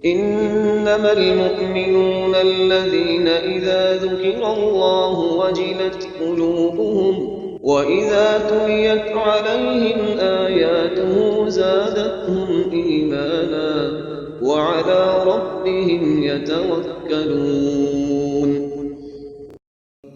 إنما المؤمنون الذين إذا ذكر الله وجلت قلوبهم وإذا تليت عليهم آياته زادتهم إيمانا وعلى ربهم يتوكلون۔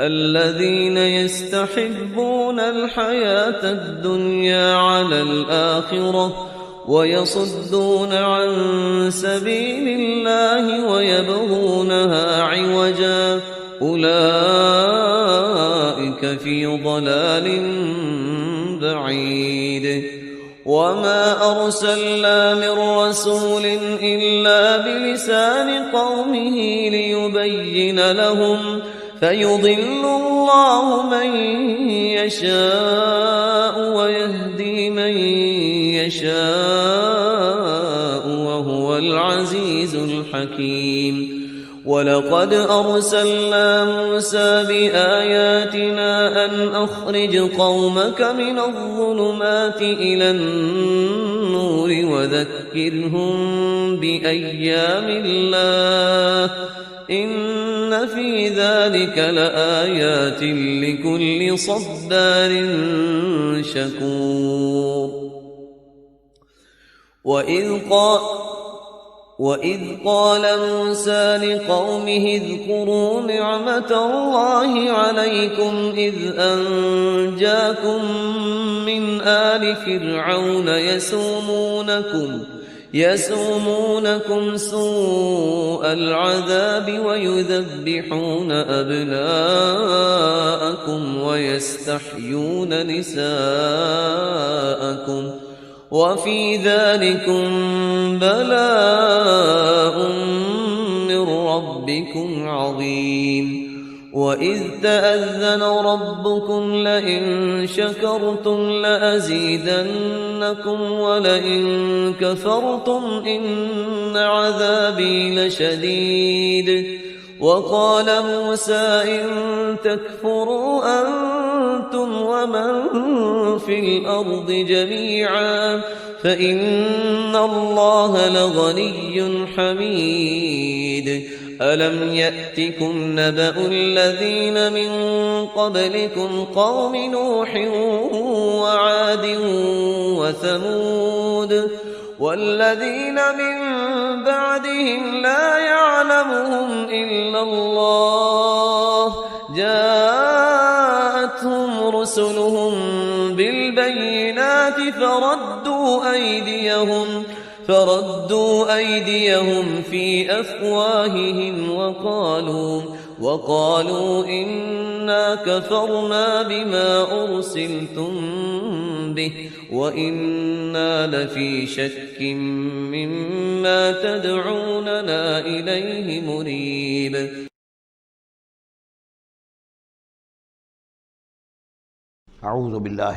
الذين يستحبون الحياة الدنيا على الآخرة ويصدون عن سبيل الله ويبغونها عوجا أولئك في ضلال بعيد وما أرسلنا من رسول إلا بلسان قومه ليبين لهم فيضل الله من يشاء ويهدي من يشاء وهو العزيز الحكيم ولقد أرسلنا موسى بآياتنا أن أخرج قومك من الظلمات إلى النور وذكرهم بأيام الله إن في ذلك لآيات لكل صبار شكور وإذ قال موسى لقومه اذكروا نعمة الله عليكم إذ أنجاكم من آل فرعون يسومونكم سوء العذاب ويذبحون أبناءكم ويستحيون نساءكم وفي ذلكم بلاء من ربكم عظيم وإذ تأذن ربكم لئن شكرتم لأزيدنكم ولئن كفرتم إن عذابي لشديد وقال موسى إن تكفروا أنتم ومن في الأرض جميعا فإن الله لغني حميد ألم يأتكم نبأ الذين من قبلكم قوم نوح وعاد وثمود والذين من بعدهم لا يعلمهم إلا الله جاءتهم رسلهم بالبينات فردوا أيديهم في أفواههم وقالوا إنا كفرنا بما أرسلتم به وإنا لفي شك مما تدعوننا إليه مريب أعوذ بالله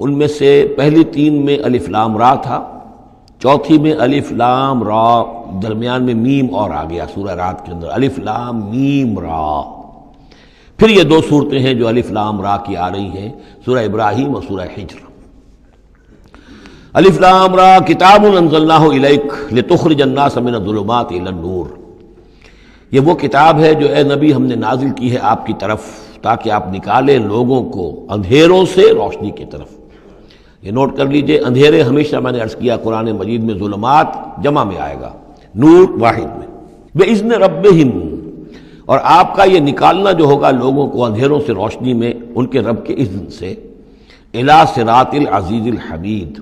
ان میں سے پہلی 3 میں الف لام را تھا، چوتھی میں الف لام را، درمیان میں میم اور آ گیا سورہ رات کے اندر الف لام میم را۔ پھر یہ 2 صورتیں ہیں جو الف لام را کی آ رہی ہیں، سورہ ابراہیم اور سورہ ہجر۔ الف لام را کتاب انزلناہ الیک لتخرج الناس من الظلمات الی النور، یہ وہ کتاب ہے جو اے نبی ہم نے نازل کی ہے آپ کی طرف تاکہ آپ نکالیں لوگوں کو اندھیروں سے روشنی کی طرف۔ یہ نوٹ کر لیجئے، اندھیرے ہمیشہ میں نے عرض کیا قرآن مجید میں ظلمات جمع میں آئے گا، نور واحد میں۔ بِإِذْنِ رَبِّهِمْ، اور آپ کا یہ نکالنا جو ہوگا لوگوں کو اندھیروں سے روشنی میں ان کے رب کے اذن سے، اِلَى صِرَاطِ الْعَزِيزِ الْحَمِيدِ،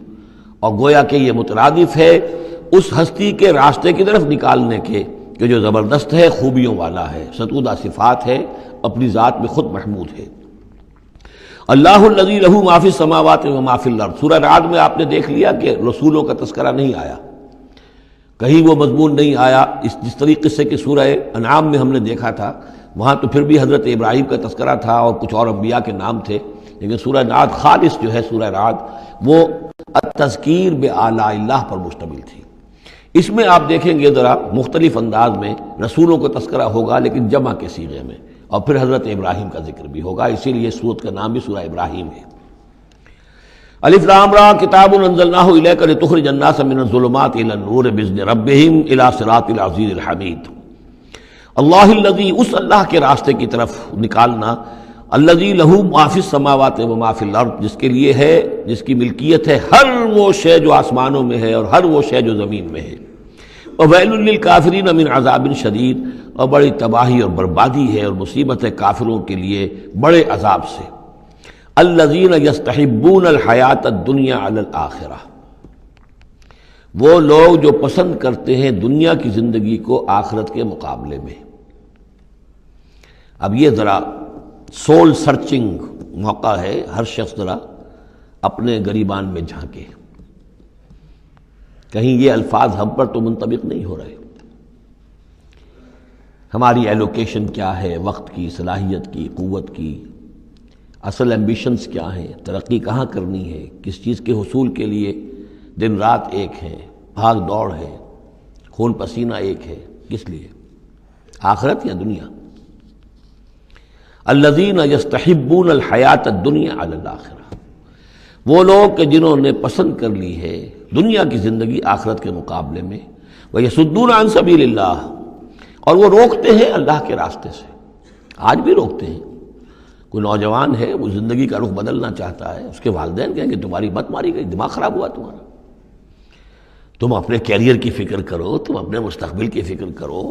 اور گویا کہ یہ مترادف ہے اس ہستی کے راستے کی طرف نکالنے کے کہ جو زبردست ہے، خوبیوں والا ہے، ستودہ صفات ہے، اپنی ذات میں خود محمود ہے۔ اللہ الذی لہ ما فی السماوات و ما فی الارض، سورہ رعد میں آپ نے دیکھ لیا کہ رسولوں کا تذکرہ نہیں آیا، کہیں وہ مضمون نہیں آیا جس طریقے سے کہ سورہ انعام میں ہم نے دیکھا تھا، وہاں تو پھر بھی حضرت ابراہیم کا تذکرہ تھا اور کچھ اور انبیاء کے نام تھے، لیکن سورہ رعد خالص جو ہے سورہ رعد وہ التذکیر بآلاء اللہ پر مشتمل تھی۔ اس میں آپ دیکھیں گے ذرا مختلف انداز میں رسولوں کا تذکرہ ہوگا لیکن جمع کے صیغے میں، اور پھر حضرت ابراہیم کا ذکر بھی ہوگا، اسی لیے سورت کا نام بھی سورہ ابراہیم ہے۔ الف لام را کتاب انزلناہ الیک لتخرج الناس من الظلمات الی النور باذن ربہم الی صراط العزیز الحمید۔ اللہ الذی، اس اللہ کے راستے کی طرف نکالنا، الذی لہ ما فی السماوات و ما فی الارض، جس کے لیے ہے، جس کی ملکیت ہے ہر وہ شے جو آسمانوں میں ہے اور ہر وہ شے جو زمین میں ہے۔ وویل للکافرین من عذاب شدید، اور بڑی تباہی اور بربادی ہے اور مصیبت ہے کافروں کے لیے بڑے عذاب سے۔ الذین یستحبون الحیات الدنیا علی الآخرہ، وہ لوگ جو پسند کرتے ہیں دنیا کی زندگی کو آخرت کے مقابلے میں۔ اب یہ ذرا سول سرچنگ موقع ہے، ہر شخص ذرا اپنے گریبان میں جھانکے، کہیں یہ الفاظ ہم پر تو منطبق نہیں ہو رہے۔ ہماری ایلوکیشن کیا ہے، وقت کی، صلاحیت کی، قوت کی، اصل ایمبیشنز کیا ہیں، ترقی کہاں کرنی ہے، کس چیز کے حصول کے لیے دن رات ایک ہے، بھاگ دوڑ ہے، خون پسینہ ایک ہے، کس لیے؟ آخرت یا دنیا؟ الذین یستحبون الحیات الدنیا علی الآخرہ، وہ لوگ کہ جنہوں نے پسند کر لی ہے دنیا کی زندگی آخرت کے مقابلے میں، ویصدون عن سبیل اللہ، اور وہ روکتے ہیں اللہ کے راستے سے، آج بھی روکتے ہیں۔ کوئی نوجوان ہے وہ زندگی کا رخ بدلنا چاہتا ہے، اس کے والدین کہیں گے تمہاری مت ماری گئی، دماغ خراب ہوا تمہارا، تم اپنے کیریئر کی فکر کرو، تم اپنے مستقبل کی فکر کرو،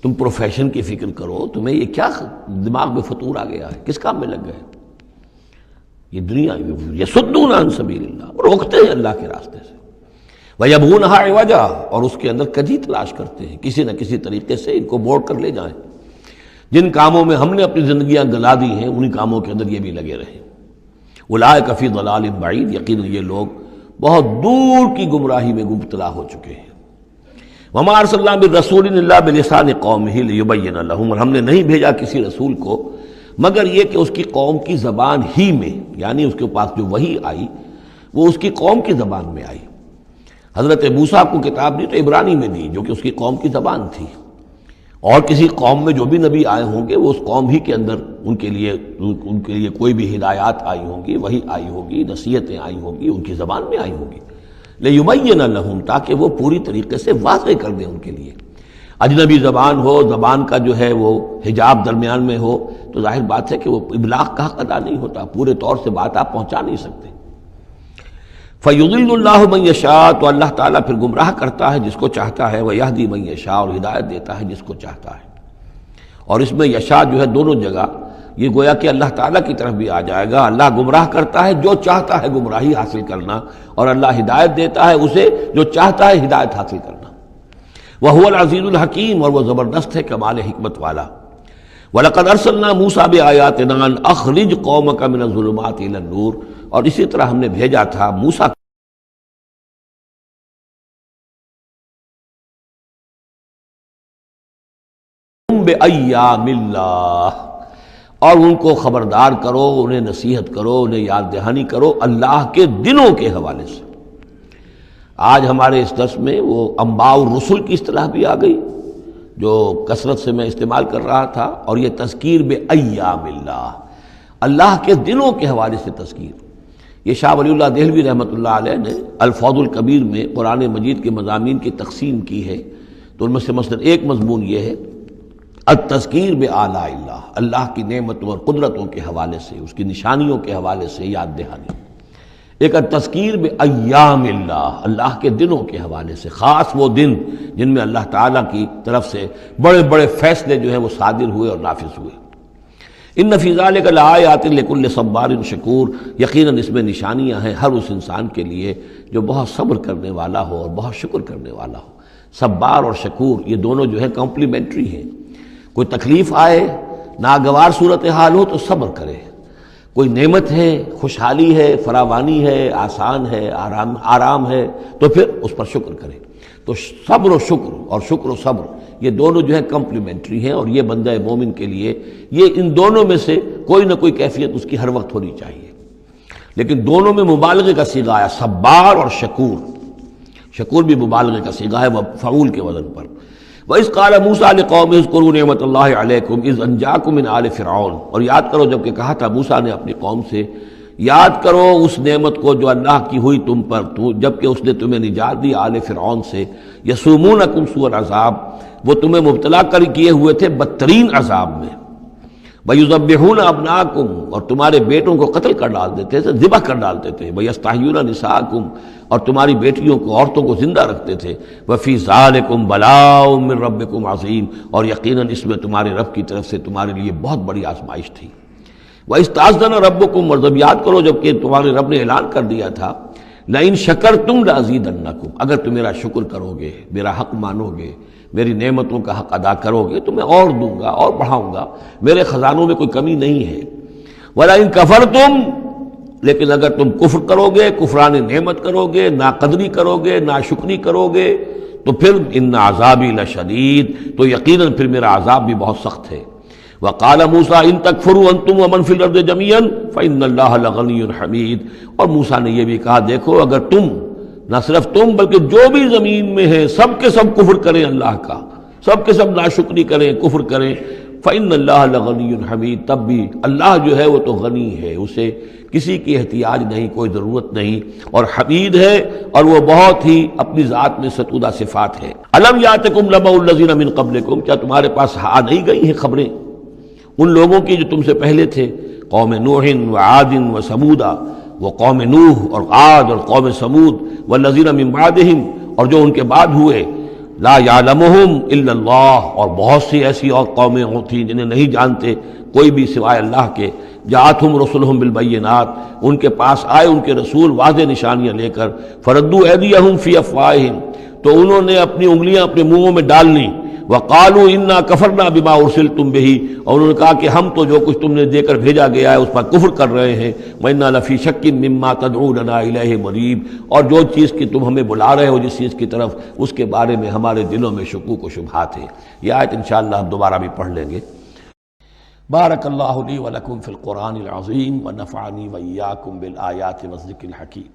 تم پروفیشن کی فکر کرو، تمہیں یہ کیا دماغ میں فطور آ گیا ہے، کس کام میں لگ گئے؟ یہ دنیا یصدون عن سبیل اللہ، وہ روکتے ہیں اللہ کے راستے سے، وَيَبْغُونَهَا عِوَجًا، اور اس کے اندر کجی تلاش کرتے ہیں، کسی نہ کسی طریقے سے ان کو موڑ کر لے جائیں۔ جن کاموں میں ہم نے اپنی زندگیاں گلا دی ہیں انہی کاموں کے اندر یہ بھی لگے رہے۔ اولئک فی ضلال بعید، یقیناً یہ لوگ بہت دور کی گمراہی میں مبتلا ہو چکے ہیں۔ وما ارسلنا من رسول الا بلسان قومہ لیبین لہم، اور ہم نے نہیں بھیجا کسی رسول کو مگر یہ کہ اس کی قوم کی زبان ہی میں، یعنی اس کے پاس جو وحی آئی وہ اس کی قوم کی زبان میں آئی۔ حضرت موسیٰ کو کتاب دی تو عبرانی میں دی جو کہ اس کی قوم کی زبان تھی، اور کسی قوم میں جو بھی نبی آئے ہوں گے وہ اس قوم ہی کے اندر ان کے لیے کوئی بھی ہدایات آئی ہوں گی، وحی آئی ہوگی، نصیحتیں آئی ہوں گی، ان کی زبان میں آئی ہوں گی، لیبین لہم، تاکہ وہ پوری طریقے سے واضح کر دیں ان کے لیے۔ اجنبی زبان ہو، زبان کا جو ہے وہ حجاب درمیان میں ہو تو ظاہر بات ہے کہ وہ ابلاغ کا حق ادا نہیں ہوتا، پورے طور سے بات آپ پہنچا نہیں سکتے۔ فَيُضِلُّ اللَّهُ مَن يَشَاءُ، تو اللہ تعالیٰ پھر گمراہ کرتا ہے جس کو چاہتا ہے، وَيَهْدِي مَن يَشَاءُ، اور ہدایت دیتا ہے جس کو چاہتا ہے۔ اور اس میں یشاء جو ہے دونوں جگہ یہ گویا کہ اللہ تعالیٰ کی طرف بھی آ جائے گا، اللہ گمراہ کرتا ہے جو چاہتا ہے گمراہی حاصل کرنا، اور اللہ ہدایت دیتا ہے اسے جو چاہتا ہے ہدایت حاصل کرنا۔ وَهُوَ الْعَزِيزُ الْحَكِيمُ، اور وہ زبردست ہے کمال حکمت والا۔ وَلَقَدْ أَرْسَلْنَا مُوسَىٰ بِآيَاتِنَا أَنْ أَخْرِجْ قَوْمَكَ مِنَ الظُّلُمَاتِ إِلَى النُّورِ، اور اسی طرح ہم نے بھیجا تھا موسیٰ بِأَيَّامِ اللَّهِ، اور ان کو خبردار کرو، انہیں نصیحت کرو، انہیں یاد دہانی کرو اللہ کے دنوں کے حوالے سے۔ آج ہمارے اس درس میں وہ انباء الرسل کی اصطلاح بھی آ گئی جو کثرت سے میں استعمال کر رہا تھا، اور یہ تذکیر بایام اللہ، اللہ کے دنوں کے حوالے سے تذکیر۔ یہ شاہ ولی اللہ دہلوی رحمۃ اللہ علیہ نے الفوض الکبیر میں قرآن مجید کے مضامین کی تقسیم کی ہے، تو ان میں سے مثلا ایک مضمون یہ ہے التذکیر بآلاء اللہ، اللہ کی نعمتوں اور قدرتوں کے حوالے سے، اس کی نشانیوں کے حوالے سے یاد دہانی۔ ایک التذکیر بایام اللہ، اللہ کے دنوں کے حوالے سے، خاص وہ دن جن میں اللہ تعالیٰ کی طرف سے بڑے بڑے فیصلے جو ہیں وہ صادر ہوئے اور نافذ ہوئے۔ ان فی ذلک لآیات لکل صبار شکور، یقیناً اس میں نشانیاں ہیں ہر اس انسان کے لیے جو بہت صبر کرنے والا ہو اور بہت شکر کرنے والا ہو۔ صبار اور شکور یہ دونوں جو ہیں کمپلیمنٹری ہیں۔ کوئی تکلیف آئے، ناگوار صورتحال ہو تو صبر کرے، کوئی نعمت ہے، خوشحالی ہے، فراوانی ہے، آسان ہے، آرام ہے تو پھر اس پر شکر کرے۔ تو صبر و شکر اور شکر و صبر یہ دونوں جو ہے کمپلیمنٹری ہیں، اور یہ بندہ مومن کے لیے یہ ان دونوں میں سے کوئی نہ کوئی کیفیت اس کی ہر وقت ہونی چاہیے۔ لیکن دونوں میں مبالغے کا صیغہ آیا، صبار اور شکور۔ شکور بھی مبالغے کا صیغہ ہے مفعول کے وزن پر۔ وَإِذْ قَالَ مُوسَىٰ لِقَوْمِهِ اذْكُرُوا نِعْمَتَ اللَّهِ عَلَيْكُمْ إِذْ أَنْجَاكُم مِّنْ آلِ فِرْعَوْنَ، اور یاد کرو جب کہ کہا تھا موسیٰ نے اپنی قوم سے، یاد کرو اس نعمت کو جو اللہ کی ہوئی تم پر جب کہ اس نے تمہیں نجات دی آل فرعون سے۔ یسومونکم سوء العذاب، وہ تمہیں مبتلا کر کیے ہوئے تھے بدترین عذاب میں۔ وَيُذَبِّحُونَ أَبْنَاءَكُمْ، اور تمہارے بیٹوں کو قتل کر ڈالتے تھے، ذبح کر ڈالتے تھے۔ وَيَسْتَحْيُونَ نِسَاءَكُمْ، اور تمہاری بیٹیوں کو، عورتوں کو زندہ رکھتے تھے۔ وَفِي ذَلِكُمْ بَلَاءٌ مِّن رَبِّكُمْ عَظِيمٌ، اور یقیناً اس میں تمہارے رب کی طرف سے تمہارے لیے بہت بڑی آزمائش تھی۔ وَإِسْتَأْذَنَ رَبُّكُمْ، اور جب یاد کرو جب کہ تمہارے رب نے اعلان کر دیا تھا لَإِن شَكَرْتُمْ لَأَزِيدَنَّكُمْ، اگر تم میرا شکر کرو گے، میرا حق مانو گے، میری نعمتوں کا حق ادا کرو گے تو میں اور دوں گا اور بڑھاؤں گا، میرے خزانوں میں کوئی کمی نہیں ہے۔ وَلَئِن كَفَرْتُمْ، لیکن اگر تم کفر کرو گے، کفران نعمت کرو گے، ناقدری کرو گے، ناشکری کرو گے، تو پھر ان عذابی لشدید، تو یقیناً پھر میرا عذاب بھی بہت سخت ہے۔ وقال موسیٰ ان تکفروا انتم ومن فی الارض جميعا فإن اللہ لغنی حمید، اور موسیٰ نے یہ بھی کہا دیکھو اگر تم، نہ صرف تم بلکہ جو بھی زمین میں ہیں سب کے سب کفر کریں اللہ کا، سب کے سب ناشکری کریں، کفر کریں، فإن اللہ لغنی حمید، تب بھی اللہ جو ہے وہ تو غنی ہے، اسے کسی کی احتیاج نہیں، کوئی ضرورت نہیں، اور حمید ہے، اور وہ بہت ہی اپنی ذات میں ستودہ صفات ہے۔ الم یاتکم نبأ الذین من قبلکم، کیا تمہارے پاس آ نہیں گئی ہیں خبریں ان لوگوں کی جو تم سے پہلے تھے، قوم نوح و عاد و ثمود، وہ قوم نوح اور عاد اور قوم ثمود، والذین من بعدہم، اور جو ان کے بعد ہوئے، لا یعلمہم الا اللہ، اور بہت سی ایسی اور قومیں ہوتی جنہیں نہیں جانتے کوئی بھی سوائے اللہ کے، جاءتہم رسلہم بالبینات، ان کے پاس آئے ان کے رسول واضح نشانیاں لے کر، فردوا ایدیہم فی افواہہم، تو انہوں نے اپنی انگلیاں اپنے منہوں میں ڈال لیں، وقالوا انا کفرنا بما ارسلتم به، اور انہوں نے کہا کہ ہم تو جو کچھ تم نے دے کر بھیجا گیا ہے اس پر کفر کر رہے ہیں، وَإِنَّا لَفِي شَكٍّ مِّمَّا تَدْعُونَنَا إِلَيْهِ مُرِيبٍ، اور جو چیز کی تم ہمیں بلا رہے ہو جس چیز کی طرف، اس کے بارے میں ہمارے دلوں میں شکوک و شبہات ہیں۔ یہ آیت انشاءاللہ ہم دوبارہ بھی پڑھ لیں گے۔ بارک اللہ لی ولکم فی القرآن العظیم ونفعنی وإیاکم بالآیات والذکر الحکیم۔